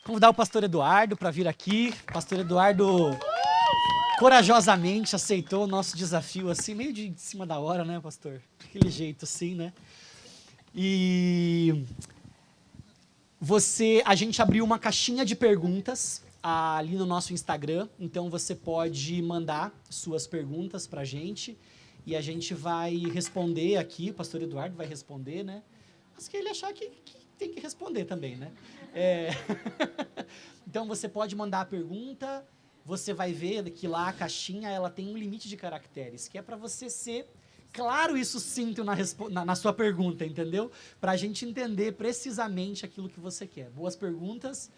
Convidar o pastor Eduardo para vir aqui. O pastor Eduardo corajosamente aceitou o nosso desafio, assim, meio de cima da hora, né, pastor? Daquele jeito, assim, né? E a gente abriu uma caixinha de perguntas ali no nosso Instagram, então você pode mandar suas perguntas para a gente e a gente vai responder aqui, o pastor Eduardo vai responder, né? Mas que ele achar que tem que responder também, né? Então você pode mandar a pergunta, você vai ver que lá a caixinha ela tem um limite de caracteres, que é para você ser claro e sucinto na sua pergunta, entendeu? Para a gente entender precisamente aquilo que você quer. Boas perguntas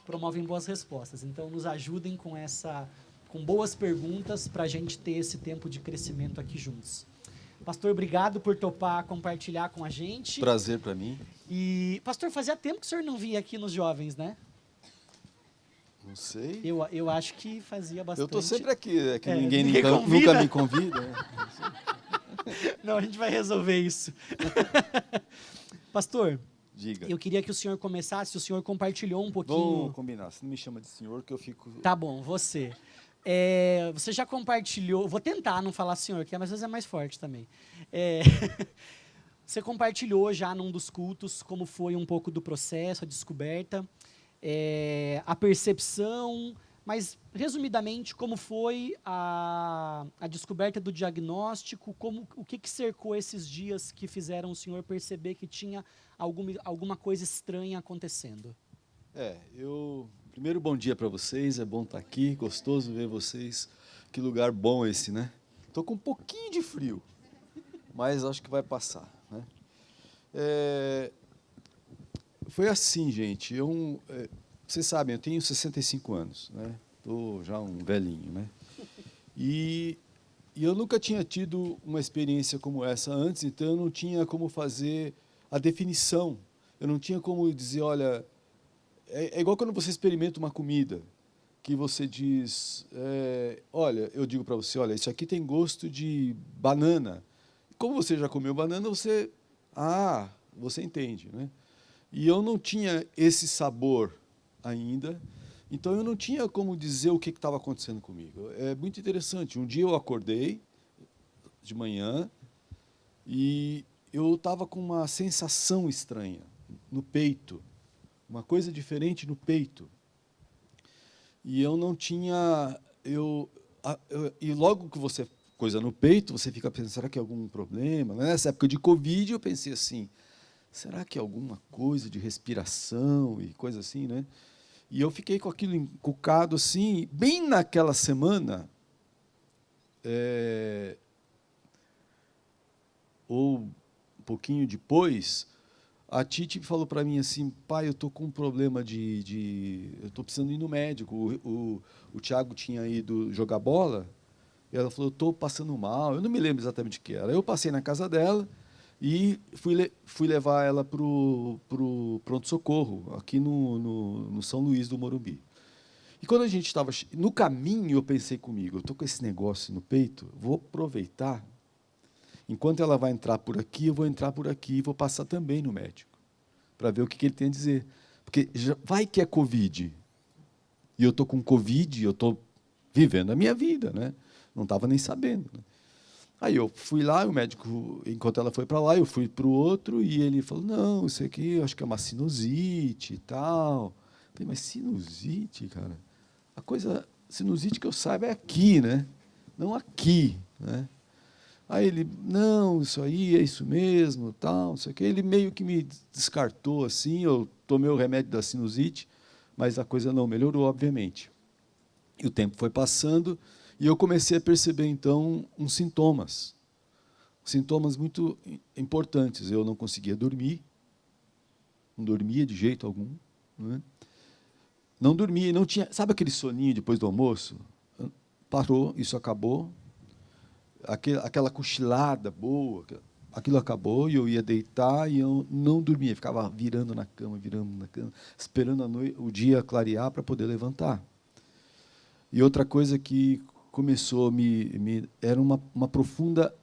promovem boas respostas. Então, nos ajudem com boas perguntas para a gente ter esse tempo de crescimento aqui juntos. Pastor, obrigado por topar compartilhar com a gente. Prazer para mim. E, pastor, fazia tempo que o senhor não vinha aqui nos jovens, né? Não sei. Eu acho que fazia bastante. Eu estou sempre aqui, é que ninguém convida. nunca me convida. Né? Não, a gente vai resolver isso. Pastor, diga. Eu queria que o senhor começasse, o senhor compartilhou um pouquinho... Vamos combinar, você não me chama de senhor que eu fico... Tá bom, você. Você já compartilhou, vou tentar não falar senhor, que às vezes é mais forte também. Você compartilhou já num dos cultos como foi um pouco do processo, a descoberta, a percepção... Mas, resumidamente, como foi a descoberta do diagnóstico, o que cercou esses dias que fizeram o senhor perceber que tinha alguma coisa estranha acontecendo? Primeiro, bom dia para vocês, é bom estar aqui, gostoso ver vocês. Que lugar bom esse, né? Estou com um pouquinho de frio, mas acho que vai passar, né? Foi assim, gente, vocês sabem, eu tenho 65 anos, né? Estou já um velhinho, né? E eu nunca tinha tido uma experiência como essa antes, então eu não tinha como fazer a definição. Eu não tinha como dizer, olha, é igual quando você experimenta uma comida, que você diz, olha, eu digo para você, olha, isso aqui tem gosto de banana. Como você já comeu banana, você entende, né? E eu não tinha esse sabor ainda, então eu não tinha como dizer o que estava acontecendo comigo. É muito interessante. Um dia eu acordei de manhã e eu estava com uma sensação estranha no peito, uma coisa diferente no peito. E eu não tinha... e logo que você coisa no peito, você fica pensando, será que é algum problema? Nessa época de Covid, eu pensei assim, será que é alguma coisa de respiração e coisa assim, né? E eu fiquei com aquilo encucado assim, bem naquela semana, ou um pouquinho depois, a Titi falou para mim assim, pai, eu estou com um problema eu estou precisando ir no médico. O Thiago tinha ido jogar bola, e ela falou, eu estou passando mal, eu não me lembro exatamente o que era. Eu passei na casa dela, e fui levar ela para o pronto-socorro, aqui no São Luís do Morumbi. E quando a gente estava no caminho, eu pensei comigo, eu estou com esse negócio no peito, vou aproveitar, enquanto ela vai entrar por aqui, eu vou entrar por aqui e vou passar também no médico, para ver o que ele tem a dizer. Porque vai que é Covid, e eu estou com Covid, eu estou vivendo a minha vida, né? Não estava nem sabendo, né? Aí eu fui lá, o médico, enquanto ela foi para lá, eu fui para o outro, e ele falou, não, isso aqui eu acho que é uma sinusite e tal. Eu falei, mas sinusite, cara? Sinusite que eu saiba é aqui, né? Não aqui, né? Aí ele, não, isso aí é isso mesmo, tal, não sei o quê. Ele meio que me descartou assim, eu tomei o remédio da sinusite, mas a coisa não melhorou, obviamente. E o tempo foi passando, e eu comecei a perceber, então, uns sintomas muito importantes. Eu não conseguia dormir, não dormia de jeito algum, né? Não dormia, não tinha... Sabe aquele soninho depois do almoço? Parou, isso acabou. Aquela cochilada boa, aquilo acabou, e eu ia deitar, e eu não dormia, ficava virando na cama, esperando o dia clarear para poder levantar. E outra coisa que começou era uma profunda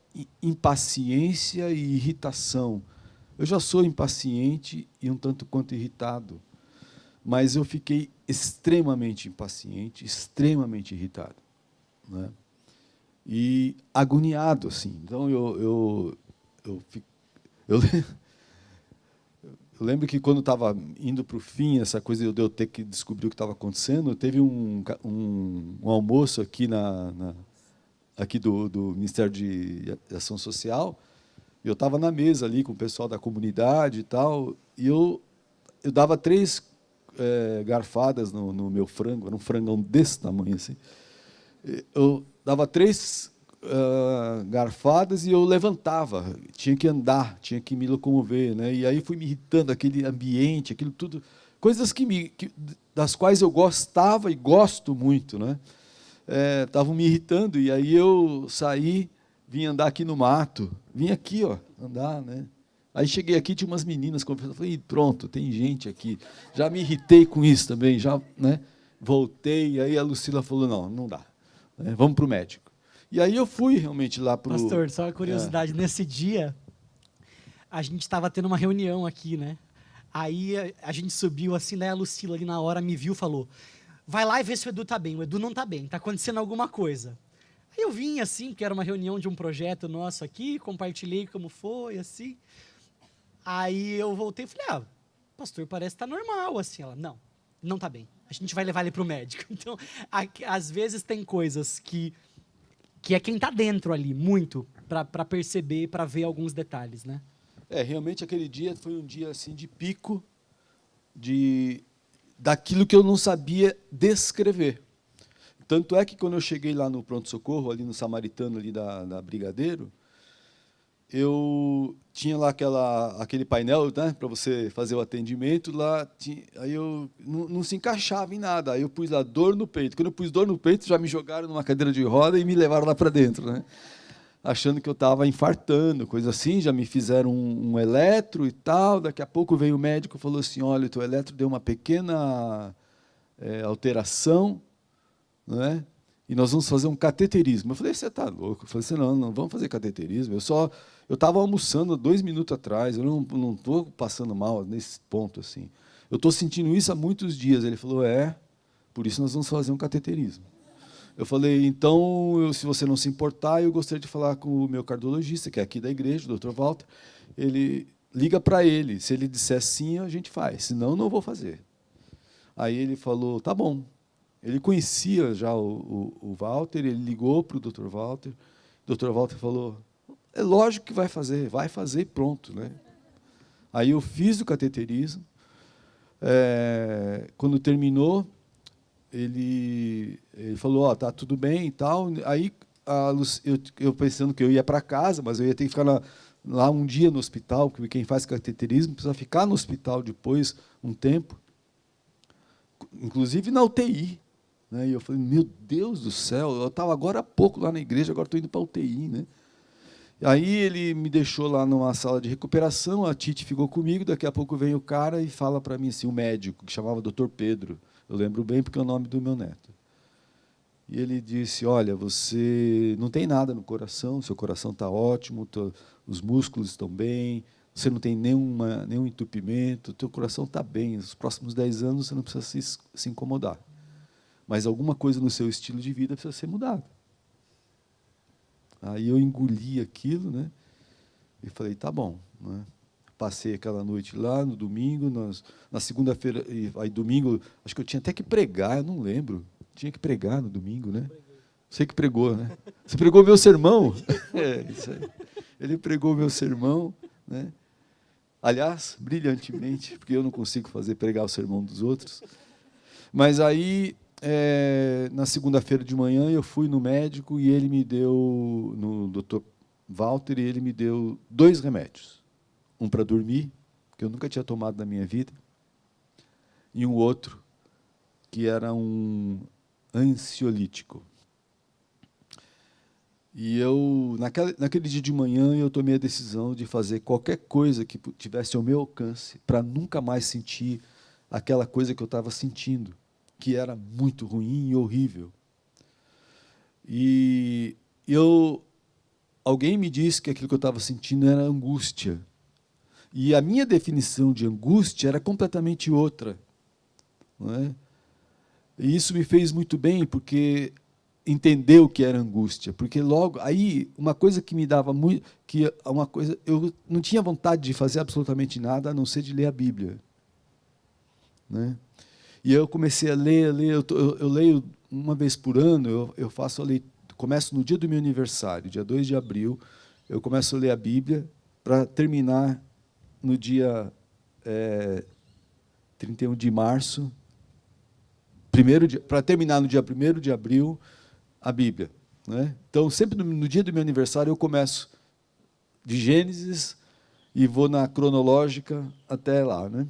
impaciência e irritação. Eu já sou impaciente e um tanto quanto irritado, mas eu fiquei extremamente impaciente, extremamente irritado, né? E agoniado, assim. Então, eu lembro que, quando estava indo para o fim, essa coisa de eu ter que descobrir o que estava acontecendo, teve um almoço aqui, aqui do Ministério de Ação Social. Eu estava na mesa ali com o pessoal da comunidade e tal, e eu dava 3 garfadas no meu frango, era um frangão desse tamanho, assim. Eu dava 3 garfadas e eu levantava, tinha que andar, tinha que me locomover, né? E aí fui me irritando, aquele ambiente, aquilo tudo, coisas das quais eu gostava e gosto muito, né? Estavam me irritando, e aí eu saí, vim andar aqui no mato, vim aqui, ó, andar, né? Aí cheguei aqui, tinha umas meninas conversando, falei, pronto, tem gente aqui, já me irritei com isso também, já, né? Voltei, e aí a Lucila falou, não dá, né? Vamos para o médico. E aí eu fui realmente lá para o... Pastor, só uma curiosidade, nesse dia, a gente estava tendo uma reunião aqui, né? Aí a gente subiu assim, daí a Lucila ali na hora me viu e falou, vai lá e vê se o Edu tá bem. O Edu não tá bem, tá acontecendo alguma coisa. Aí eu vim assim, porque era uma reunião de um projeto nosso aqui, compartilhei como foi, assim. Aí eu voltei e falei, pastor, parece que tá normal, assim. Ela, não tá bem. A gente vai levar ele pro médico. Então, às vezes tem coisas que é quem tá dentro ali, muito, para perceber, para ver alguns detalhes, né? Realmente aquele dia foi um dia assim de pico daquilo que eu não sabia descrever. Tanto é que, quando eu cheguei lá no pronto-socorro, ali no Samaritano, ali da Brigadeiro, eu tinha lá aquele painel, né, para você fazer o atendimento, lá aí eu não se encaixava em nada, aí eu pus lá dor no peito. Quando eu pus dor no peito, já me jogaram numa cadeira de roda e me levaram lá para dentro, né, achando que eu estava infartando, coisa assim. Já me fizeram um eletro e tal. Daqui a pouco veio o médico e falou assim, olha, o teu eletro deu uma pequena alteração, né? E nós vamos fazer um cateterismo. Eu falei, você está louco? Eu falei assim, não vamos fazer cateterismo. Eu estava almoçando 2 minutos atrás, eu não estou passando mal nesse ponto, assim. Eu estou sentindo isso há muitos dias. Ele falou, por isso nós vamos fazer um cateterismo. Eu falei, então, se você não se importar, eu gostaria de falar com o meu cardiologista, que é aqui da igreja, o Dr. Walter. Ele liga para ele. Se ele disser sim, a gente faz. Senão, não vou fazer. Aí ele falou, tá bom. Ele conhecia já o Walter, ele ligou para o Dr. Walter. O Dr. Walter falou, é lógico que vai fazer e pronto, né? Aí eu fiz o cateterismo. Quando terminou, ele falou, tá tudo bem e tal. Aí eu pensando que eu ia para casa, mas eu ia ter que ficar lá um dia no hospital, porque quem faz cateterismo precisa ficar no hospital depois um tempo, inclusive na UTI. Né? E eu falei, meu Deus do céu, eu estava agora há pouco lá na igreja, agora estou indo para a UTI. Né? Aí ele me deixou lá numa sala de recuperação, a Tite ficou comigo, daqui a pouco vem o cara e fala para mim assim, o médico, que chamava Dr. Pedro, eu lembro bem porque é o nome do meu neto. E ele disse, olha, você não tem nada no coração, seu coração está ótimo, os músculos estão bem, você não tem nenhum entupimento, teu coração está bem, nos próximos 10 anos você não precisa se incomodar. Mas alguma coisa no seu estilo de vida precisa ser mudada. Aí eu engoli aquilo, né? E falei, tá bom. Né? Passei aquela noite lá, no domingo, na segunda-feira, aí domingo, acho que eu tinha até que pregar, eu não lembro. Tinha que pregar no domingo, né? Você que pregou, né? Você pregou meu sermão? Isso aí. Ele pregou meu sermão, né? Aliás, brilhantemente, porque eu não consigo pregar o sermão dos outros. Mas aí, na segunda-feira de manhã, eu fui no médico e ele me deu, no Dr. Walter, e ele me deu 2 remédios. Um para dormir, que eu nunca tinha tomado na minha vida, e um outro, que era um ansiolítico. E eu, naquele dia de manhã, eu tomei a decisão de fazer qualquer coisa que tivesse ao meu alcance para nunca mais sentir aquela coisa que eu estava sentindo, que era muito ruim e horrível. E alguém me disse que aquilo que eu estava sentindo era angústia. E a minha definição de angústia era completamente outra. não é? E isso me fez muito bem, porque entender o que era angústia, porque logo aí uma coisa que me dava muito, que uma coisa eu não tinha vontade de fazer absolutamente nada a não ser de ler a Bíblia, né? E eu comecei a ler, eu leio uma vez por ano, eu faço a leitura, começo no dia do meu aniversário, dia 2 de abril, eu começo a ler a Bíblia para terminar no dia 31 de março, para terminar no dia 1º de abril, a Bíblia, né? Então, sempre no dia do meu aniversário, eu começo de Gênesis e vou na cronológica até lá, né?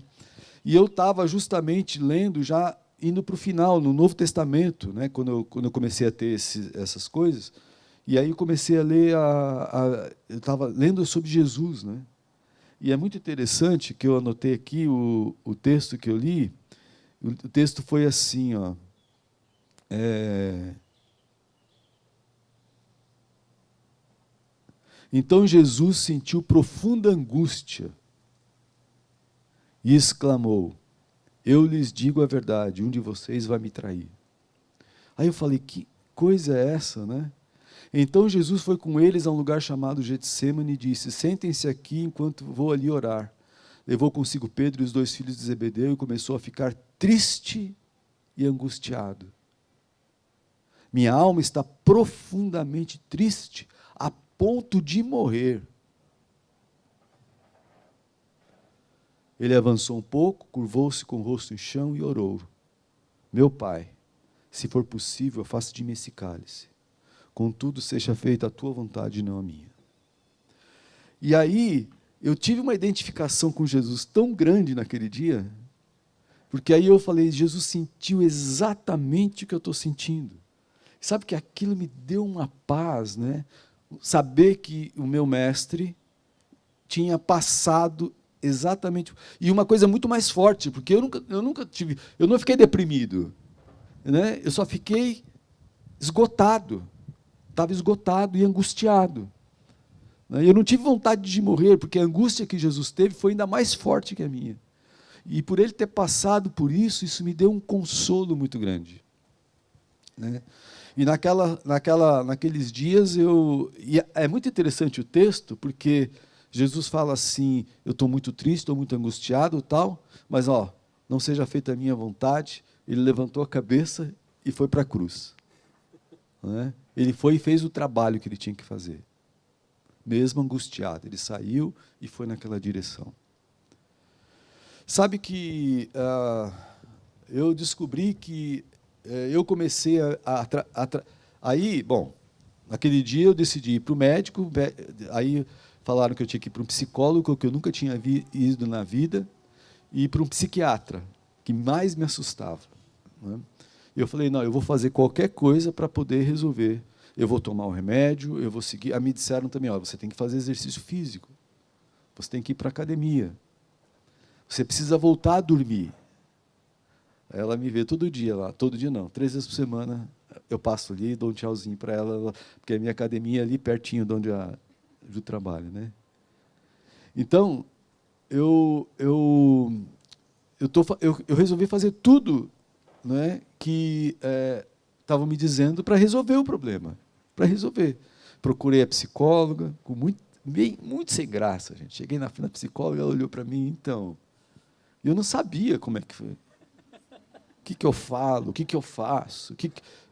E eu estava justamente lendo, já indo para o final, no Novo Testamento, né? Quando eu comecei a ter essas coisas, e aí eu comecei a ler, eu estava lendo sobre Jesus, né? E é muito interessante que eu anotei aqui o texto que eu li. O texto foi assim, ó. Então Jesus sentiu profunda angústia e exclamou: eu lhes digo a verdade, um de vocês vai me trair. Aí eu falei, que coisa é essa, né? Então Jesus foi com eles a um lugar chamado Getsêmani e disse: sentem-se aqui enquanto vou ali orar. Levou consigo Pedro e os 2 filhos de Zebedeu e começou a ficar triste e angustiado. Minha alma está profundamente triste, a ponto de morrer. Ele avançou um pouco, curvou-se com o rosto em chão e orou: meu Pai, se for possível, afasta de mim esse cálice. Contudo, seja feita a tua vontade e não a minha. E aí, eu tive uma identificação com Jesus tão grande naquele dia, porque aí eu falei, Jesus sentiu exatamente o que eu estou sentindo. Sabe que aquilo me deu uma paz, né? Saber que o meu mestre tinha passado exatamente. E uma coisa muito mais forte, porque eu não fiquei deprimido, né? Eu só fiquei esgotado. Estava esgotado e angustiado. Eu não tive vontade de morrer, porque a angústia que Jesus teve foi ainda mais forte que a minha. E por ele ter passado por isso, isso me deu um consolo muito grande, né? E naqueles dias e é muito interessante o texto, porque Jesus fala assim: eu estou muito triste, estou muito angustiado, tal, mas não seja feita a minha vontade. Ele levantou a cabeça e foi para a cruz, né? Ele foi e fez o trabalho que ele tinha que fazer, mesmo angustiado. Ele saiu e foi naquela direção. Sabe que eu descobri que eu comecei aí, bom, naquele dia eu decidi ir para o médico, aí falaram que eu tinha que ir para um psicólogo, que eu nunca tinha ido na vida, e para um psiquiatra, que mais me assustava, né? Eu falei, não, eu vou fazer qualquer coisa para poder resolver. Eu vou tomar o remédio, eu vou seguir. Me disseram também, você tem que fazer exercício físico, você tem que ir para a academia, você precisa voltar a dormir. Ela me vê todo dia lá, todo dia não, 3 vezes por semana, eu passo ali e dou um tchauzinho para ela, porque a minha academia é ali pertinho de onde eu trabalho, né? Então, eu resolvi fazer tudo, né, que estavam me dizendo para resolver o problema, para resolver. Procurei a psicóloga, muito sem graça, gente. Cheguei na psicóloga, ela olhou para mim, então, eu não sabia como é que foi. O que eu falo, o que eu faço,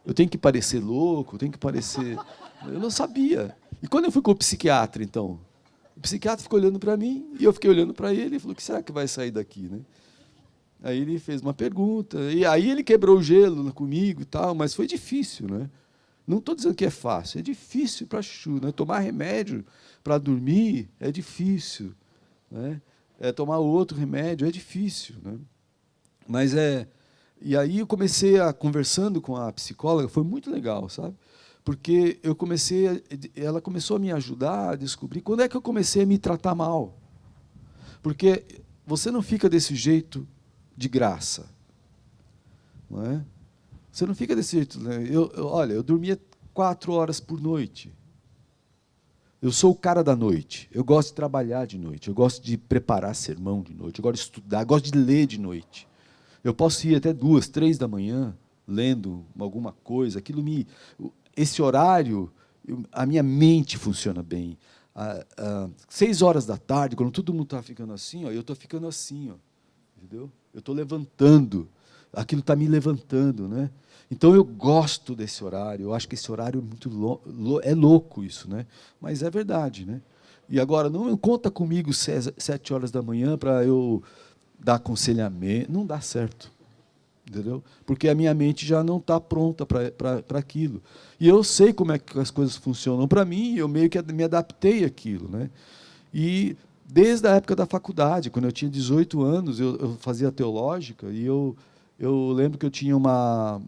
eu tenho que parecer louco, eu tenho que parecer... Eu não sabia. E quando eu fui com o psiquiatra, então, o psiquiatra ficou olhando para mim, e eu fiquei olhando para ele, e falou, o que será que vai sair daqui, né? Aí ele fez uma pergunta, e aí ele quebrou o gelo comigo e tal, mas foi difícil, né? Não estou dizendo que é fácil, é difícil para chuchu, né? Tomar remédio para dormir é difícil, né? Tomar outro remédio é difícil, né? Mas E aí eu comecei conversando com a psicóloga, foi muito legal, sabe? Porque ela começou a me ajudar a descobrir quando é que eu comecei a me tratar mal. Porque você não fica desse jeito de graça, não é? Você não fica desse jeito, né? Olha, eu dormia 4 horas por noite. Eu sou o cara da noite. Eu gosto de trabalhar de noite. Eu gosto de preparar sermão de noite. Eu gosto de estudar. Eu gosto de ler de noite. Eu posso ir até 2, 3 da manhã, lendo alguma coisa. Esse horário, a minha mente funciona bem. 6 horas da tarde, quando todo mundo está ficando assim, ó, eu estou ficando assim, ó, entendeu? Eu estou levantando, aquilo está me levantando, né? Então eu gosto desse horário. Eu acho que esse horário é muito é louco isso, né? Mas é verdade, né? E agora não conta comigo 7 horas da manhã para eu dar aconselhamento, não dá certo. Entendeu? Porque a minha mente já não está pronta para aquilo. E eu sei como é que as coisas funcionam para mim, eu meio que me adaptei àquilo. Né? E desde a época da faculdade, quando eu tinha 18 anos, eu fazia teológica, e eu lembro que eu tinha uma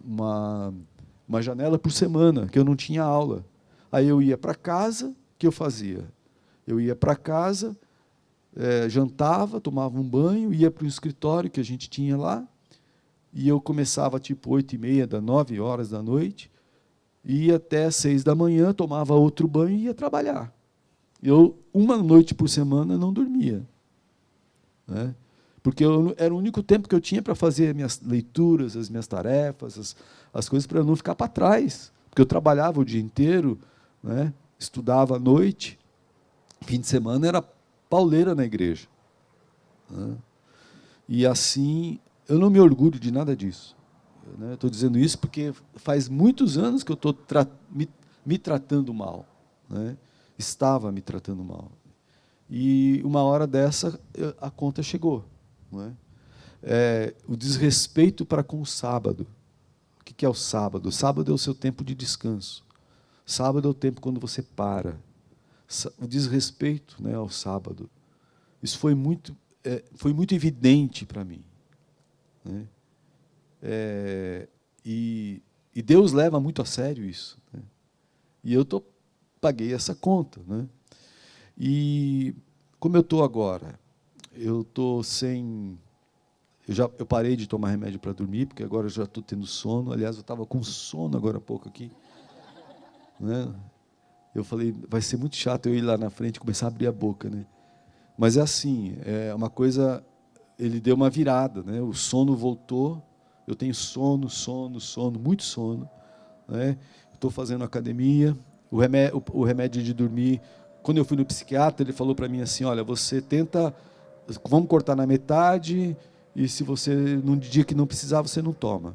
janela por semana, que eu não tinha aula. Aí eu ia para casa, o que eu fazia? Eu ia para casa, jantava, tomava um banho, ia para o escritório que a gente tinha lá, e eu começava tipo 8h30, 9 horas da noite, ia até 6 da manhã, tomava outro banho e ia trabalhar. Eu, uma noite por semana, não dormia. Né? Porque era o único tempo que eu tinha para fazer as minhas leituras, as minhas tarefas, as coisas, para eu não ficar para trás. Porque eu trabalhava o dia inteiro, né? Estudava à noite, fim de semana era pauleira na igreja. Né? E assim, eu não me orgulho de nada disso. Estou dizendo isso porque faz muitos anos que eu estou me tratando mal. Né? Estava me tratando mal. E uma hora dessa, a conta chegou. Não é? O desrespeito para com o sábado. O que é o sábado? O sábado é o seu tempo de descanso. Sábado é o tempo quando você para. O desrespeito, né, ao sábado. Isso foi muito evidente para mim. Né? E Deus leva muito a sério isso. Né? E eu paguei essa conta. Né? E como eu estou agora? Eu estou sem... Eu parei de tomar remédio para dormir, porque agora eu já estou tendo sono. Aliás, eu estava com sono agora há pouco aqui. Né? Eu falei, vai ser muito chato eu ir lá na frente e começar a abrir a boca. Né? Mas é assim, é uma coisa... Ele deu uma virada, né? O sono voltou. Eu tenho sono, muito sono. Né? Estou fazendo academia. O remédio de dormir... Quando eu fui no psiquiatra, ele falou para mim assim, olha, você tenta... Vamos cortar na metade, e se você, num dia que não precisar, você não toma.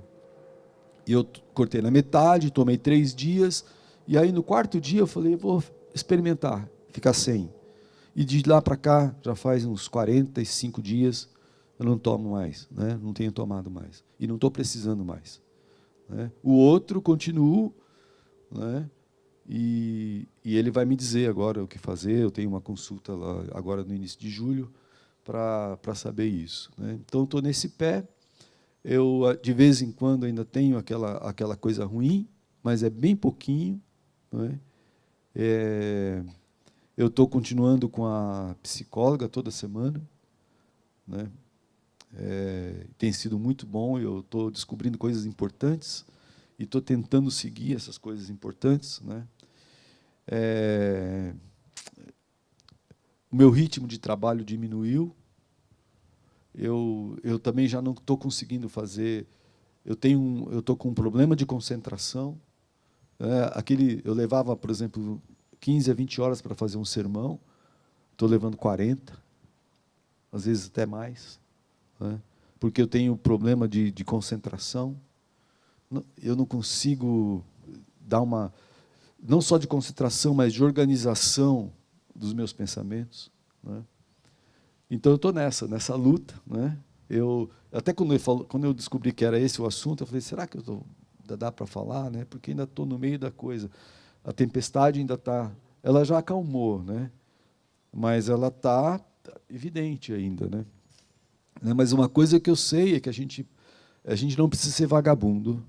E eu cortei na metade, tomei 3 dias, e aí no 4º dia eu falei, vou experimentar, ficar sem. E de lá para cá, já faz uns 45 dias, eu não tomo mais, né? Não tenho tomado mais. E não estou precisando mais. Né? O outro, continuo, né? E ele vai me dizer agora o que fazer. Eu tenho uma consulta lá agora no início de julho para saber isso. Né? Então, estou nesse pé. Eu, de vez em quando, ainda tenho aquela coisa ruim, mas é bem pouquinho. Né? Eu estou continuando com a psicóloga toda semana. Né? Tem sido muito bom, eu estou descobrindo coisas importantes e estou tentando seguir essas coisas importantes. Né? O meu ritmo de trabalho diminuiu, eu também já não estou conseguindo fazer, eu estou com um problema de concentração. Eu levava, por exemplo, 15 a 20 horas para fazer um sermão, estou levando 40, às vezes até mais. Né? Porque eu tenho problema de concentração, eu não consigo dar uma... não só de concentração, mas de organização dos meus pensamentos. Né? Então, eu estou nessa luta. Né? Até quando eu descobri que era esse o assunto, eu falei, será que dá para falar? Né? Porque ainda estou no meio da coisa. A tempestade ainda está... Ela já acalmou, né? Mas ela está evidente ainda. Né? Mas uma coisa que eu sei é que a gente não precisa ser vagabundo,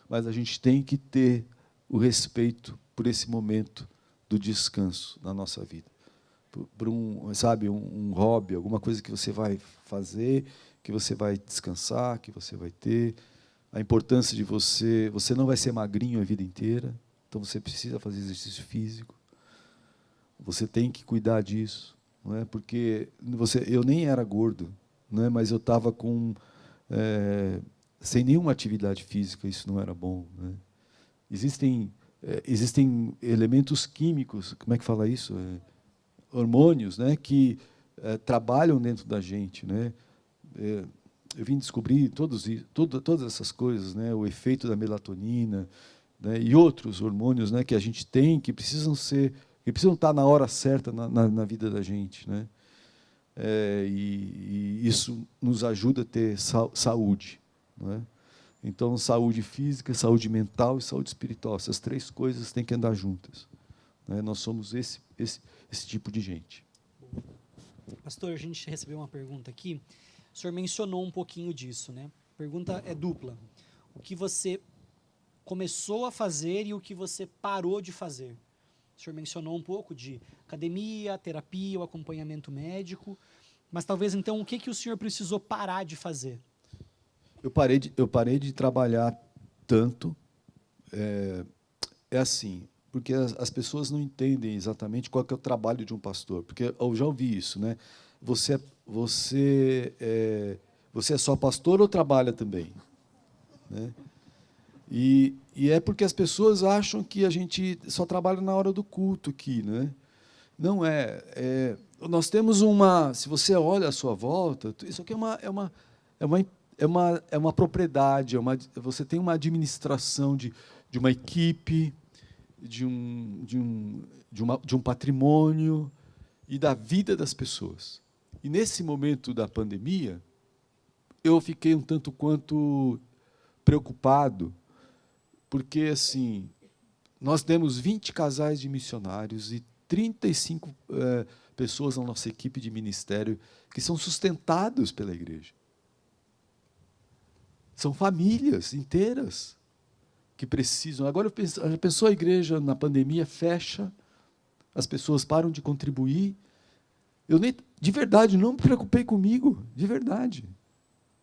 mas a gente tem que ter o respeito por esse momento do descanso na nossa vida. Por um hobby, alguma coisa que você vai fazer, que você vai descansar, que você vai ter. A importância de você não vai ser magrinho a vida inteira, então você precisa fazer exercício físico. Você tem que cuidar disso. Não é? Porque eu nem era gordo, não é? Mas eu estava com sem nenhuma atividade física, isso não era bom, né? Existem elementos químicos, como é que fala isso? Hormônios, né, que trabalham dentro da gente, né? Eu vim descobrir todas essas coisas, né? O efeito da melatonina, né? E outros hormônios, né, que a gente tem, que precisam estar na hora certa na vida da gente, né? E isso nos ajuda a ter saúde, não é? Então, saúde física, saúde mental e saúde espiritual, essas três coisas têm que andar juntas, né? Nós somos esse tipo de gente. Pastor, a gente recebeu uma pergunta aqui. O senhor mencionou um pouquinho disso, né? A pergunta é dupla. O que você começou a fazer e o que você parou de fazer? O senhor mencionou um pouco de academia, terapia, o acompanhamento médico, mas talvez então o que o senhor precisou parar de fazer? Eu parei de trabalhar tanto. Assim, porque as pessoas não entendem exatamente qual que é o trabalho de um pastor, porque eu já ouvi isso, né? Você é só pastor ou trabalha também, né? E é porque as pessoas acham que a gente só trabalha na hora do culto aqui, né? Não é. Nós temos uma. Se você olha à sua volta, isso aqui é uma propriedade, você tem uma administração de uma equipe, de um patrimônio e da vida das pessoas. E nesse momento da pandemia, eu fiquei um tanto quanto preocupado, porque assim, nós temos 20 casais de missionários e 35 pessoas na nossa equipe de ministério que são sustentados pela igreja. São famílias inteiras que precisam. Agora, já pensou, a igreja na pandemia fecha, as pessoas param de contribuir. De verdade, não me preocupei comigo, de verdade,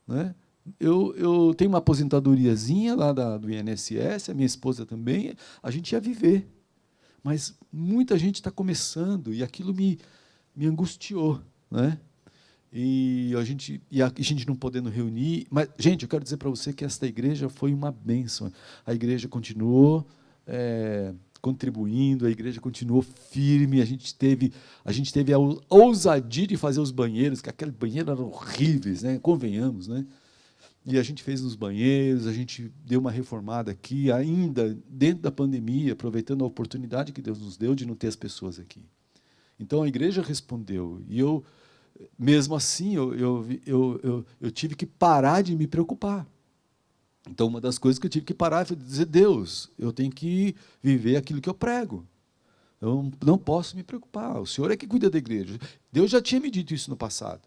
né? Eu tenho uma aposentadoriazinha lá do INSS, a minha esposa também, a gente ia viver. Mas muita gente está começando, e aquilo me angustiou, né? E a gente não podendo reunir. Mas, gente, eu quero dizer para você que esta igreja foi uma bênção. A igreja continuou contribuindo, a igreja continuou firme, a gente teve a ousadia de fazer os banheiros, que aqueles banheiros eram horríveis, né? Convenhamos, né? E a gente fez nos banheiros, a gente deu uma reformada aqui, ainda dentro da pandemia, aproveitando a oportunidade que Deus nos deu de não ter as pessoas aqui. Então, a igreja respondeu. E mesmo assim, eu tive que parar de me preocupar. Então, uma das coisas que eu tive que parar foi dizer: Deus, eu tenho que viver aquilo que eu prego. Eu não posso me preocupar. O Senhor é que cuida da igreja. Deus já tinha me dito isso no passado.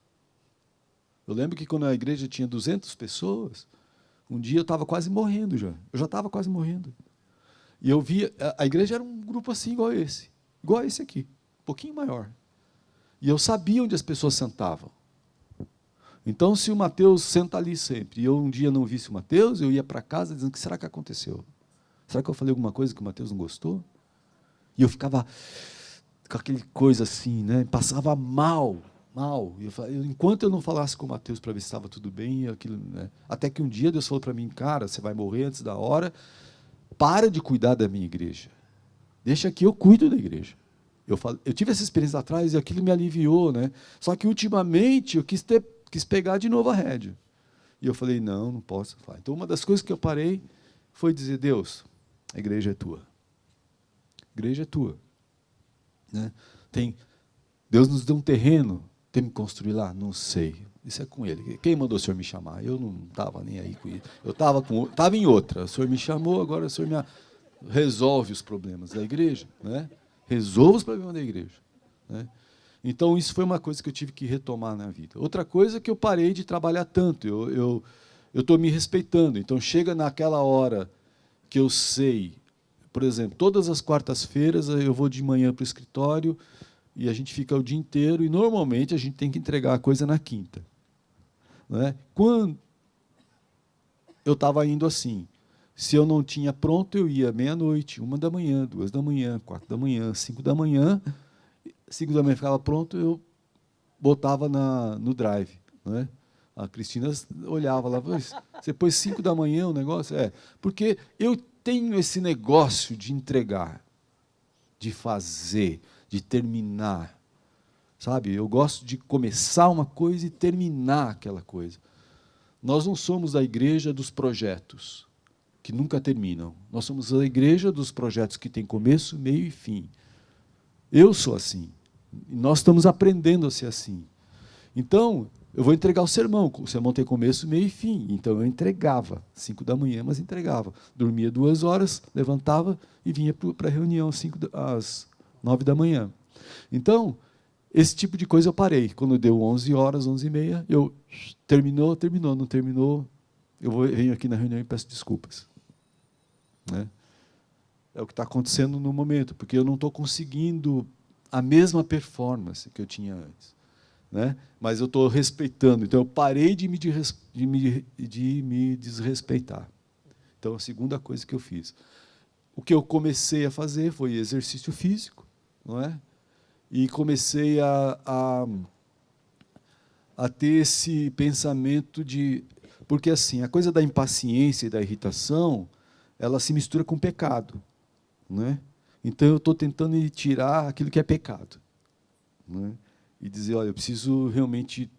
Eu lembro que quando a igreja tinha 200 pessoas, um dia eu estava quase morrendo já. Eu já estava quase morrendo. E eu via, a igreja era um grupo assim, igual esse aqui, um pouquinho maior. E eu sabia onde as pessoas sentavam. Então, se o Mateus senta ali sempre, e eu um dia não visse o Mateus, eu ia para casa dizendo: o que será que aconteceu? Será que eu falei alguma coisa que o Mateus não gostou? E eu ficava com aquele coisa assim, né? Passava mal. Enquanto eu não falasse com o Mateus para ver se estava tudo bem, né? Até que um dia Deus falou para mim: cara, você vai morrer antes da hora, para de cuidar da minha igreja. Deixa que eu cuido da igreja. Eu tive essa experiência atrás e aquilo me aliviou, né? Só que ultimamente eu quis pegar de novo a rédea. E eu falei: não posso. Então, uma das coisas que eu parei foi dizer: Deus, a igreja é tua. A igreja é tua. Né? Deus nos deu um terreno, tem que construir lá? Não sei. Isso é com Ele. Quem mandou o Senhor me chamar? Eu não estava nem aí com isso. Eu estava em outra. O Senhor me chamou, agora o Senhor resolve os problemas da igreja, né? Resolva os problemas da igreja, né? Então, isso foi uma coisa que eu tive que retomar na vida. Outra coisa é que eu parei de trabalhar tanto. Eu estou me respeitando. Então, chega naquela hora que eu sei, por exemplo, todas as quartas-feiras eu vou de manhã para o escritório e a gente fica o dia inteiro, e normalmente a gente tem que entregar a coisa na quinta. Né? Quando eu estava indo assim, se eu não tinha pronto, eu ia meia-noite, 1h, 2h, 4h, 5h. 5h ficava pronto, eu botava no drive. Né? A Cristina olhava lá, você pôs 5 da manhã o negócio? É, porque eu tenho esse negócio de entregar, de fazer, de terminar. Sabe? Eu gosto de começar uma coisa e terminar aquela coisa. Nós não somos a igreja dos projetos, que nunca terminam. Nós somos a igreja dos projetos que tem começo, meio e fim. Eu sou assim. Nós estamos aprendendo a ser assim. Então, eu vou entregar o sermão. O sermão tem começo, meio e fim. Então, eu entregava. 5 da manhã, mas entregava. Dormia 2 horas, levantava e vinha para a reunião às 9 da manhã. Então, esse tipo de coisa eu parei. Quando deu 11 horas, 11h30, eu terminou, não terminou, venho aqui na reunião e peço desculpas. Né? É o que está acontecendo no momento, porque eu não estou conseguindo a mesma performance que eu tinha antes. Né? Mas eu estou respeitando. Então, eu parei de me desrespeitar. Então, a segunda coisa que eu fiz. O que eu comecei a fazer foi exercício físico, não é? E comecei a ter esse pensamento de... Porque, assim, a coisa da impaciência e da irritação, ela se mistura com pecado. Né? Então, eu estou tentando tirar aquilo que é pecado. Né? E dizer, olha, eu preciso realmente...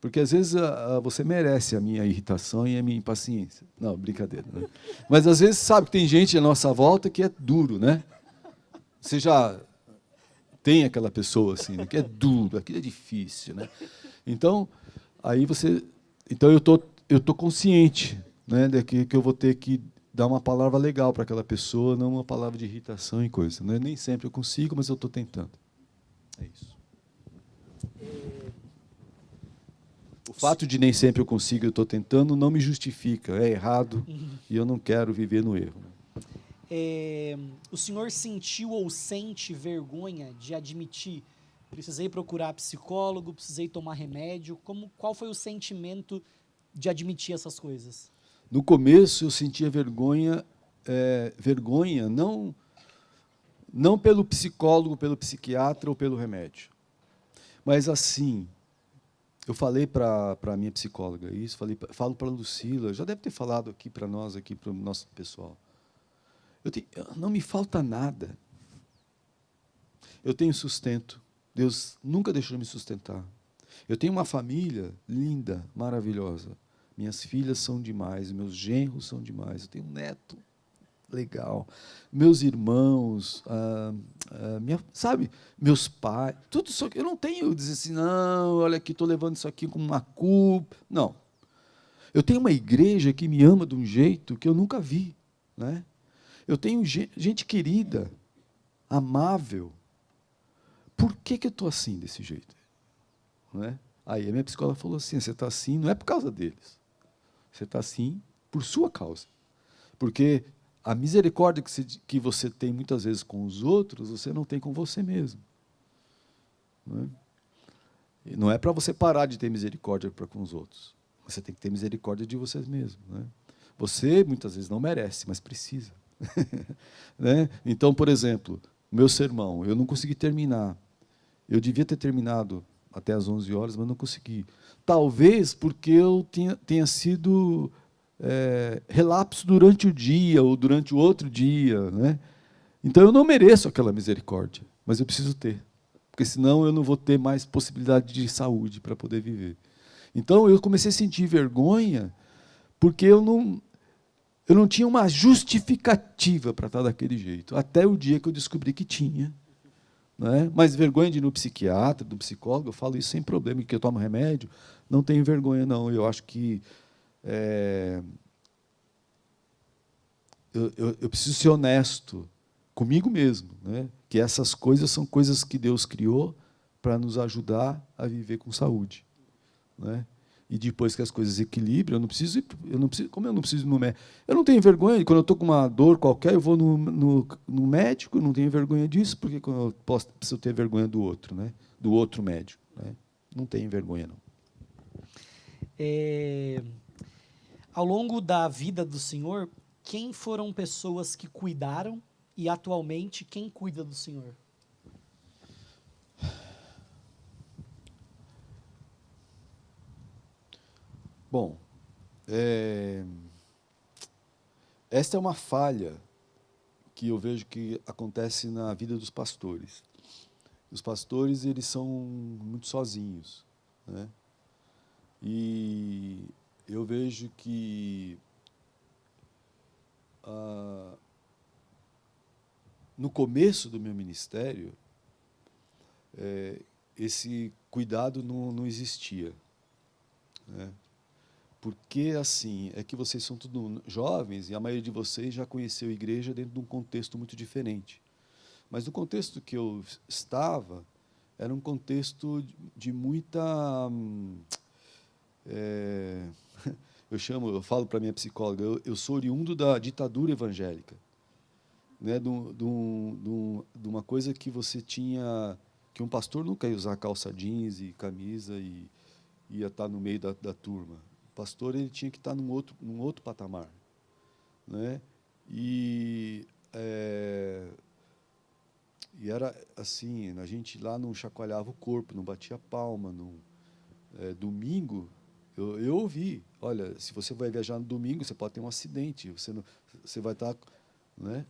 Porque, às vezes, você merece a minha irritação e a minha impaciência. Não, brincadeira. Né? Mas, às vezes, sabe que tem gente à nossa volta que é duro, né? Você já... tem aquela pessoa assim, né, que é duro, aquilo é difícil, né? Então, aí então eu tô consciente, né, de que eu vou ter que dar uma palavra legal para aquela pessoa, não uma palavra de irritação e coisa, né? Nem sempre eu consigo, mas eu estou tentando. É isso. O fato de nem sempre eu consigo, eu estou tentando, não me justifica, é errado e eu não quero viver no erro. O senhor sentiu ou sente vergonha de admitir, precisei procurar psicólogo, precisei tomar remédio? Qual foi o sentimento de admitir essas coisas? No começo eu sentia vergonha, não pelo psicólogo, pelo psiquiatra ou pelo remédio. Mas assim, eu falei para a minha psicóloga isso, falo para a Lucila, já deve ter falado aqui para nós, aqui para o nosso pessoal. Não me falta nada. Eu tenho sustento. Deus nunca deixou de me sustentar. Eu tenho uma família linda, maravilhosa. Minhas filhas são demais, meus genros são demais. Eu tenho um neto legal. Meus irmãos, sabe, meus pais, tudo isso. Eu não tenho dizer assim, não, olha aqui, estou levando isso aqui como uma culpa. Não. Eu tenho uma igreja que me ama de um jeito que eu nunca vi, né? Eu tenho gente querida, amável. Por que eu estou assim, desse jeito? Não é? Aí a minha psicóloga falou assim, você está assim, não é por causa deles. Você está assim por sua causa. Porque a misericórdia que você tem muitas vezes com os outros, você não tem com você mesmo. Não é? E não é para você parar de ter misericórdia para com os outros. Você tem que ter misericórdia de você mesmo. Né? Você, muitas vezes, não merece, mas precisa. Né? Então, por exemplo, meu sermão, eu não consegui terminar. Eu devia ter terminado até às 11 horas, mas não consegui. Talvez porque eu tenha sido relapso durante o dia ou durante o outro dia. Né? Então, eu não mereço aquela misericórdia, mas eu preciso ter. Porque senão eu não vou ter mais possibilidade de saúde para poder viver. Então, eu comecei a sentir vergonha porque eu não tinha uma justificativa para estar daquele jeito, até o dia que eu descobri que tinha. Né? Mas vergonha de ir no psiquiatra, do psicólogo, eu falo isso sem problema, que eu tomo remédio, não tenho vergonha, não. Eu acho que eu preciso ser honesto comigo mesmo, né? Que essas coisas são coisas que Deus criou para nos ajudar a viver com saúde. Né? E depois que as coisas equilibram, como eu não preciso ir no médico, eu não tenho vergonha, quando eu estou com uma dor qualquer, eu vou no médico, não tenho vergonha disso, porque eu preciso ter vergonha do outro, né? Do outro médico. Né? Não tenho vergonha, não. Ao longo da vida do senhor, quem foram pessoas que cuidaram e, atualmente, quem cuida do senhor? Bom, esta é uma falha que eu vejo que acontece na vida dos pastores. Os pastores, eles são muito sozinhos, né? E eu vejo que no começo do meu ministério, esse cuidado não existia, né? Porque, assim, é que vocês são tudo jovens e a maioria de vocês já conheceu a igreja dentro de um contexto muito diferente. Mas no contexto que eu estava, era um contexto de muita... eu falo para a minha psicóloga, eu sou oriundo da ditadura evangélica, né? De uma coisa que você tinha... que um pastor nunca ia usar calça jeans e camisa e ia estar no meio da turma. O pastor, ele tinha que estar num outro patamar, né? E era assim, a gente lá não chacoalhava o corpo, não batia palma. Domingo, eu ouvi, olha, se você vai viajar no domingo, você pode ter um acidente, você vai estar... Né?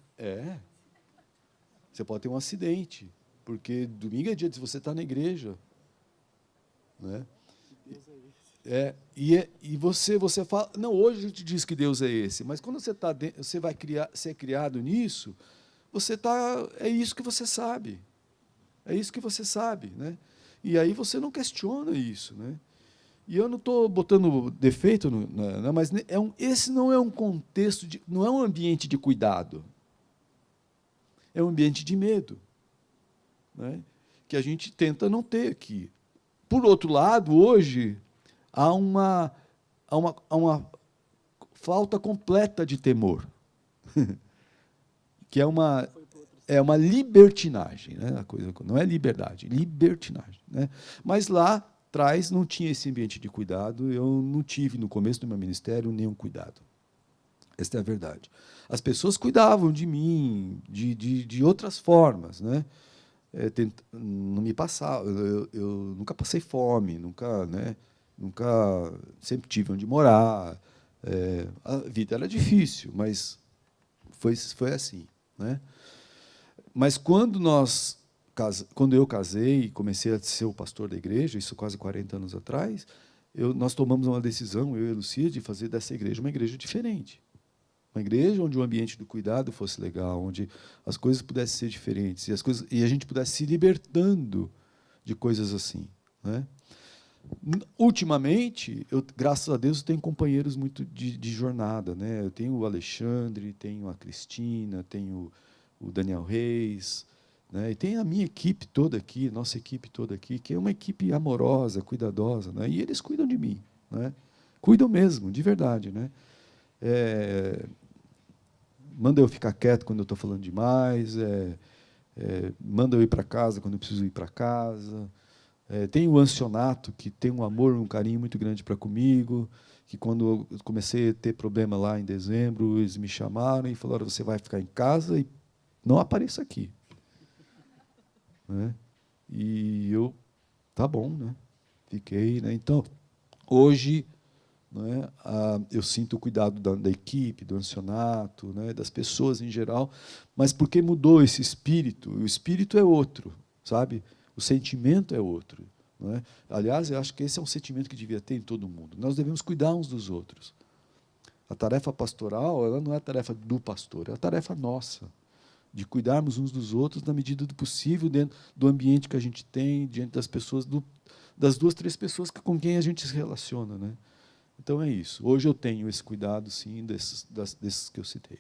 Você pode ter um acidente, porque domingo é dia de você estar na igreja. Né? E você fala, não, hoje a gente diz que Deus é esse, mas quando você vai ser criado nisso, é isso que você sabe. É isso que você sabe, né? E aí você não questiona isso, né? E eu não estou botando defeito, mas esse não é um contexto, não é um ambiente de cuidado. É um ambiente de medo, né? Que a gente tenta não ter aqui. Por outro lado, hoje, há uma falta completa de temor, que é uma libertinagem, né? A coisa não é liberdade, libertinagem, né? Mas lá atrás não tinha esse ambiente de cuidado, eu não tive, no começo do meu ministério, nenhum cuidado. Esta é a verdade. As pessoas cuidavam de mim de outras formas, né? Não me passava, eu nunca passei fome, nunca sempre tive onde morar. A vida era difícil, mas foi assim, né? Mas quando eu casei e comecei a ser o pastor da igreja, isso quase 40 anos atrás, nós tomamos uma decisão, eu e a Lucia, de fazer dessa igreja uma igreja diferente. Uma igreja onde o ambiente do cuidado fosse legal, onde as coisas pudessem ser diferentes e a gente pudesse se libertando de coisas assim, né? Ultimamente, graças a Deus, eu tenho companheiros muito de jornada, né? Eu tenho o Alexandre, tenho a Cristina, tenho o Daniel Reis, né? E tem a minha equipe toda aqui, nossa equipe toda aqui, que é uma equipe amorosa, cuidadosa, né? E eles cuidam de mim, né? Cuidam mesmo, de verdade, né? Manda eu ficar quieto quando eu estou falando demais, manda eu ir para casa quando eu preciso ir para casa. Tem o Ancionato, que tem um amor, um carinho muito grande para comigo, que quando eu comecei a ter problema lá em dezembro, eles me chamaram e falaram, você vai ficar em casa e não apareça aqui. Né? E eu, tá bom, né? Fiquei, né? Então, hoje, né, eu sinto o cuidado da equipe, do Ancionato, né, das pessoas em geral, mas porque mudou esse espírito, o espírito é outro, sabe? O sentimento é outro, né? Aliás, eu acho que esse é um sentimento que devia ter em todo mundo. Nós devemos cuidar uns dos outros. A tarefa pastoral, ela não é a tarefa do pastor, é a tarefa nossa, de cuidarmos uns dos outros na medida do possível, dentro do ambiente que a gente tem, diante das pessoas, das 2, 3 pessoas com quem a gente se relaciona, né? Então é isso. Hoje eu tenho esse cuidado, sim, desses que eu citei.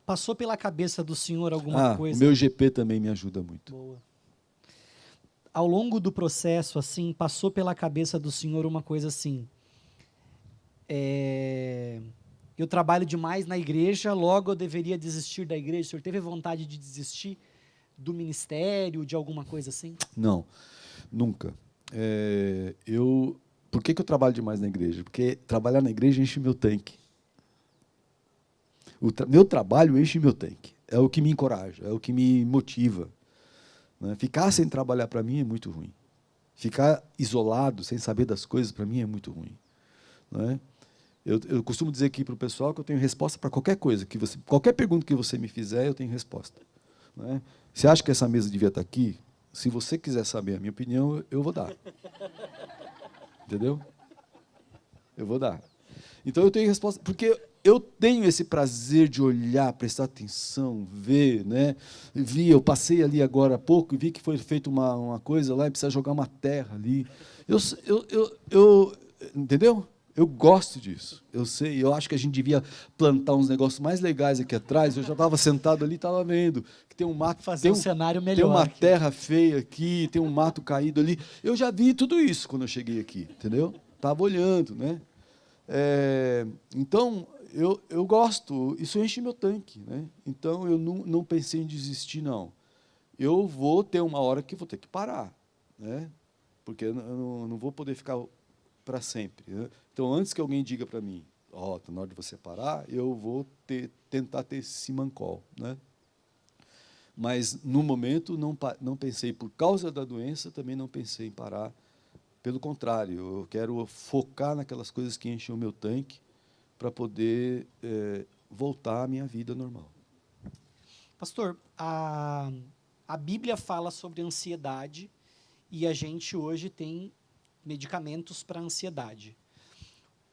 Passou pela cabeça do senhor alguma coisa? O meu GP também me ajuda muito. Boa. Ao longo do processo, assim, passou pela cabeça do senhor uma coisa assim, eu trabalho demais na igreja, logo eu deveria desistir da igreja. O senhor teve vontade de desistir do ministério, de alguma coisa assim? Não, nunca. Por que eu trabalho demais na igreja? Porque trabalhar na igreja enche meu tanque. Meu trabalho enche meu tanque. É o que me encoraja, é o que me motiva. Né? Ficar sem trabalhar para mim é muito ruim. Ficar isolado, sem saber das coisas, para mim é muito ruim. Não é? Eu costumo dizer aqui para o pessoal que eu tenho resposta para qualquer coisa, qualquer pergunta que você me fizer, eu tenho resposta. Não é? Você acha que essa mesa devia estar aqui? Se você quiser saber a minha opinião, eu vou dar. Entendeu? Eu vou dar. Então, eu tenho resposta, porque eu tenho esse prazer de olhar, prestar atenção, ver, né? Eu passei ali agora há pouco e vi que foi feita uma coisa lá e precisa jogar uma terra ali. Entendeu? Eu gosto disso, eu sei. Eu acho que a gente devia plantar uns negócios mais legais aqui atrás. Eu já estava sentado ali, estava vendo que tem um mato, fazer um cenário melhor. Tem uma aqui. terra feia aqui, tem um mato caído ali. Eu já vi tudo isso quando eu cheguei aqui, entendeu? Estava olhando, né? Então, eu gosto, isso enche meu tanque, né? Então, eu não pensei em desistir, não. Eu vou ter uma hora que vou ter que parar, né? Porque eu não vou poder ficar para sempre, né? Então, antes que alguém diga para mim, está na hora de você parar, eu vou tentar ter esse simancol, né? Mas, no momento, não pensei, por causa da doença, também não pensei em parar. Pelo contrário, eu quero focar naquelas coisas que enchem o meu tanque para poder voltar à minha vida normal. Pastor, a Bíblia fala sobre ansiedade e a gente hoje tem medicamentos para ansiedade.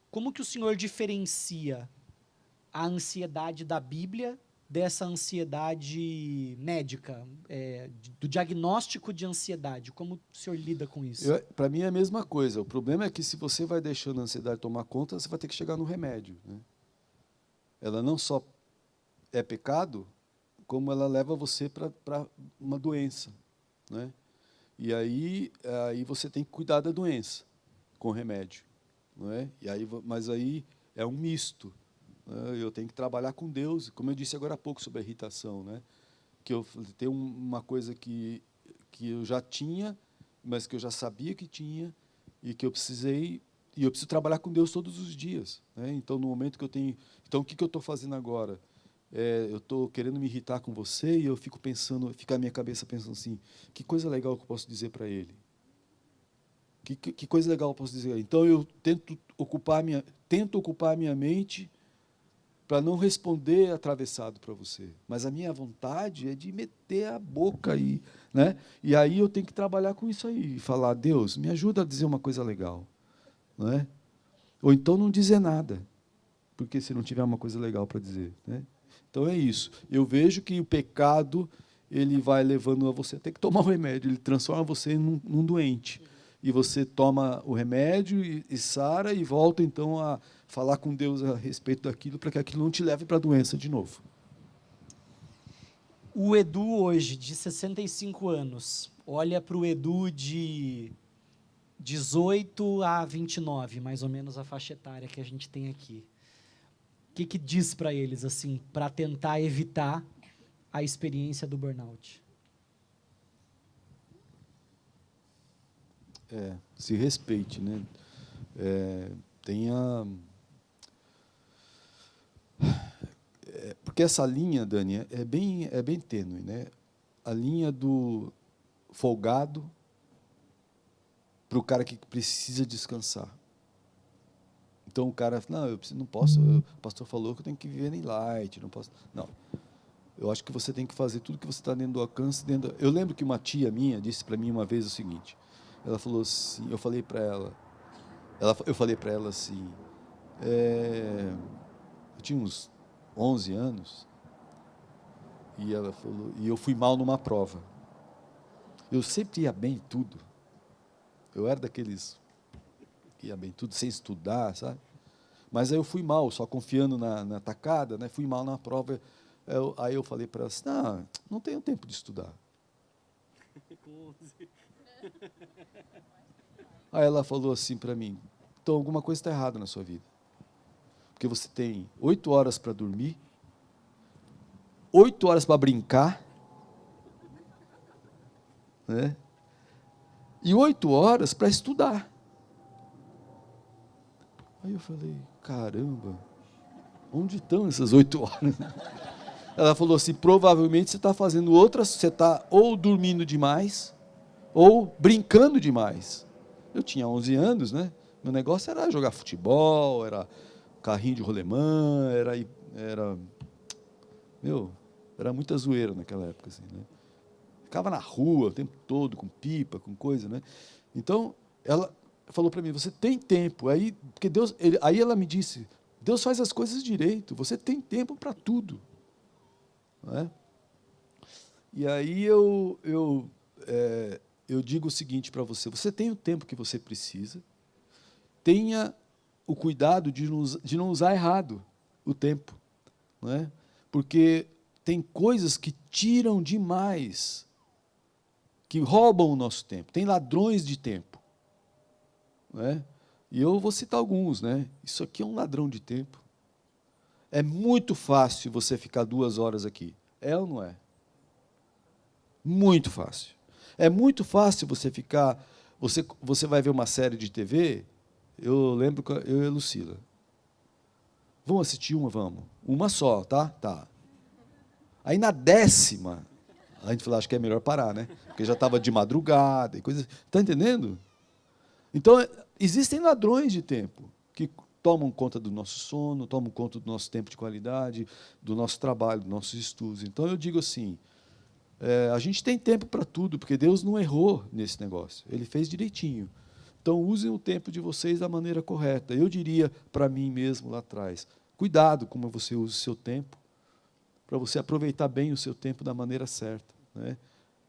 Como que o senhor diferencia a ansiedade da Bíblia dessa ansiedade médica, do diagnóstico de ansiedade? Como o senhor lida com isso? Para mim é a mesma coisa. O problema é que se você vai deixando a ansiedade tomar conta, você vai ter que chegar no remédio, né? Ela não só é pecado, como ela leva você para uma doença, né? E aí você tem que cuidar da doença com remédio, não é? Mas aí é um misto. Eu tenho que trabalhar com Deus, como eu disse agora há pouco sobre a irritação, né? Que eu tenho uma coisa que eu já tinha, mas que eu já sabia que tinha e que eu preciso trabalhar com Deus todos os dias, né? Então, no momento que eu tenho, então o que eu estou fazendo agora? Eu estou querendo me irritar com você e eu fico pensando, fica a minha cabeça pensando assim, que coisa legal que eu posso dizer para ele? Que coisa legal eu posso dizer? Então eu tento ocupar a minha mente para não responder atravessado para você. Mas a minha vontade é de meter a boca aí, né? E aí eu tenho que trabalhar com isso aí, e falar, Deus, me ajuda a dizer uma coisa legal, não é? Ou então não dizer nada, porque se não tiver uma coisa legal para dizer, né? Então é isso. Eu vejo que o pecado ele vai levando a você a ter que tomar o remédio, ele transforma você num doente. E você toma o remédio e sara e volta, então, a falar com Deus a respeito daquilo, para que aquilo não te leve para a doença de novo. O Edu, hoje, de 65 anos, olha para o Edu de 18 a 29, mais ou menos a faixa etária que a gente tem aqui. O que diz para eles, assim, para tentar evitar a experiência do burnout? Se respeite, né? Tenha... porque essa linha, Dani, é bem tênue, né? A linha do folgado para o cara que precisa descansar. Então o cara fala, não posso, o pastor falou que eu tenho que viver em light, não posso. Não. Eu acho que você tem que fazer tudo que você está dentro do alcance. Eu lembro que uma tia minha disse para mim uma vez o seguinte. Ela falou assim, eu falei para ela assim, eu tinha uns 11 anos, e ela falou, e eu fui mal numa prova. Eu sempre ia bem em tudo. Eu era daqueles que ia bem em tudo, sem estudar, sabe? Mas aí eu fui mal, só confiando na tacada, né? Fui mal na prova. Aí eu falei para ela assim, não tenho tempo de estudar. Aí ela falou assim para mim, então alguma coisa está errada na sua vida. Porque você tem 8 horas para dormir, 8 horas para brincar, né? E 8 horas para estudar. Aí eu falei, caramba, onde estão essas 8 horas? Ela falou assim, provavelmente você está fazendo outras, você está ou dormindo demais, ou brincando demais. Eu tinha 11 anos, né? Meu negócio era jogar futebol, era carrinho de rolemã, era muita zoeira naquela época, assim, né? Ficava na rua o tempo todo, com pipa, com coisa, né? Então, ela falou para mim, você tem tempo. Aí, porque aí ela me disse, Deus faz as coisas direito, você tem tempo para tudo. Não é? E aí eu digo o seguinte para você, você tem o tempo que você precisa, tenha o cuidado de não usar errado o tempo. Não é? Porque tem coisas que tiram demais, que roubam o nosso tempo. Tem ladrões de tempo. Não é? E eu vou citar alguns. Né? Isso aqui é um ladrão de tempo. É muito fácil você ficar 2 horas aqui. É ou não é? Muito fácil. É muito fácil você ficar... Você vai ver uma série de TV, eu lembro que eu e a Lucila. Vamos assistir uma? Vamos. Uma só, tá? Tá. Aí, na 10ª, a gente falou, acho que é melhor parar, né? Porque já estava de madrugada e coisas... Está entendendo? Então, existem ladrões de tempo que tomam conta do nosso sono, tomam conta do nosso tempo de qualidade, do nosso trabalho, dos nossos estudos. Então, eu digo assim, a gente tem tempo para tudo, porque Deus não errou nesse negócio. Ele fez direitinho. Então, usem o tempo de vocês da maneira correta. Eu diria para mim mesmo lá atrás, cuidado como você usa o seu tempo, para você aproveitar bem o seu tempo da maneira certa, né?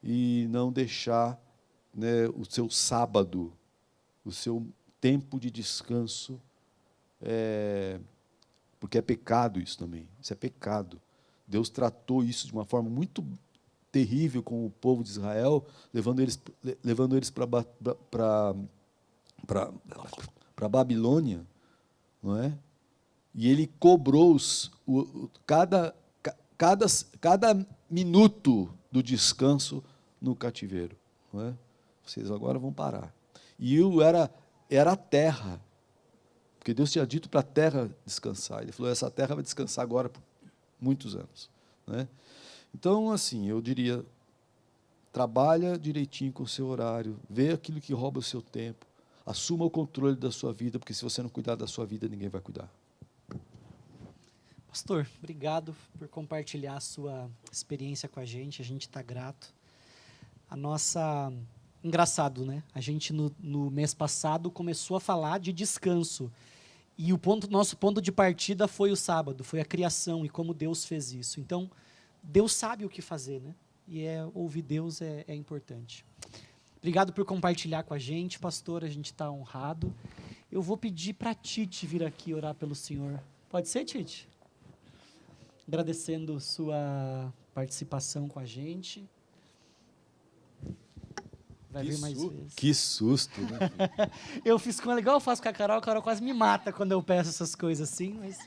E não deixar, né, o seu sábado, o seu tempo de descanso, porque é pecado isso também, isso é pecado. Deus tratou isso de uma forma muito terrível com o povo de Israel, levando eles para Babilônia, não é? E ele cobrou cada minuto do descanso no cativeiro. Não é? Vocês agora vão parar. E era a terra, porque Deus tinha dito para a terra descansar. Ele falou, essa terra vai descansar agora por muitos anos. Né? Então, assim, eu diria, trabalha direitinho com o seu horário, vê aquilo que rouba o seu tempo, assuma o controle da sua vida, porque se você não cuidar da sua vida, ninguém vai cuidar. Pastor, obrigado por compartilhar a sua experiência com a gente está grato. Engraçado, né? A gente, no mês passado, começou a falar de descanso. E nosso ponto de partida foi o sábado, foi a criação e como Deus fez isso. Então, Deus sabe o que fazer, né? E ouvir Deus é importante. Obrigado por compartilhar com a gente, pastor, a gente está honrado. Eu vou pedir para a Tite vir aqui orar pelo senhor. Pode ser, Tite? Agradecendo sua participação com a gente. Vai vir mais vezes. Que susto, né? Eu fiz com ela igual eu faço com a Carol quase me mata quando eu peço essas coisas assim, mas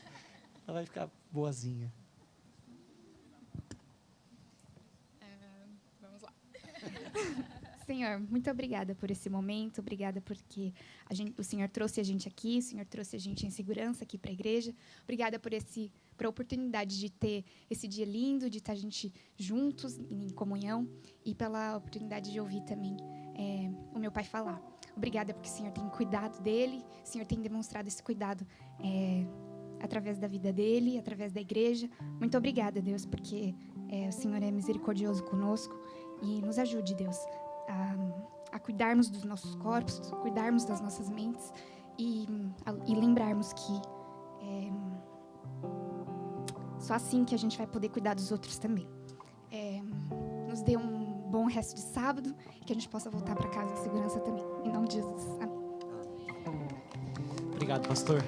ela vai ficar boazinha. Vamos lá. Senhor, muito obrigada por esse momento, obrigada porque o Senhor trouxe a gente aqui, o Senhor trouxe a gente em segurança aqui para a igreja. Obrigada por a oportunidade de ter esse dia lindo, de estar a gente juntos em comunhão e pela oportunidade de ouvir também o meu pai falar. Obrigada porque o Senhor tem cuidado dele, o Senhor tem demonstrado esse cuidado através da vida dele, através da igreja. Muito obrigada, Deus, porque o Senhor é misericordioso conosco e nos ajude, Deus, a cuidarmos dos nossos corpos, cuidarmos das nossas mentes e lembrarmos que só assim que a gente vai poder cuidar dos outros também. Nos dê um bom resto de sábado e que a gente possa voltar para casa em segurança também. Em nome de Jesus. Amém. Obrigado, pastor.